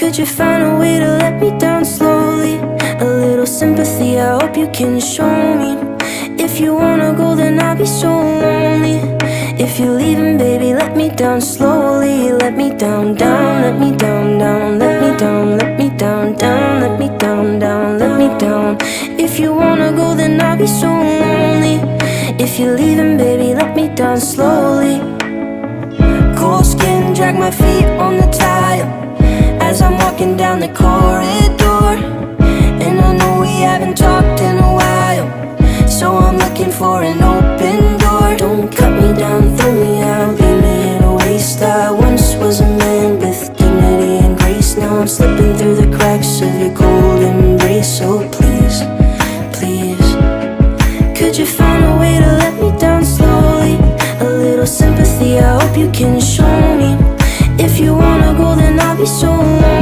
Could you find a way to let me down slowly? A little sympathy, I hope you can show me. If you wanna go, then I'll be so lonely. If you're leaving, baby, let me down slowly. Let me down, down, let me down, down. Let me down, let me down, down. Let me down, down, let me down. If you wanna go, then I'll be so lonely. If you're leaving, baby, let me down slowly. Cold skin, drag my feet on the tile as I'm walking down the corridor. And I know we haven't talked in a while, so I'm looking for an open door. Don't cut me down, throw me out, leave me in a waste. I once was a man with dignity and grace. Now I'm slipping through the cracks of your cold embrace. So please, please, could you find a way to let me down slowly? A little sympathy, I hope you can show me. If you wanna go, then I'll be so lonely.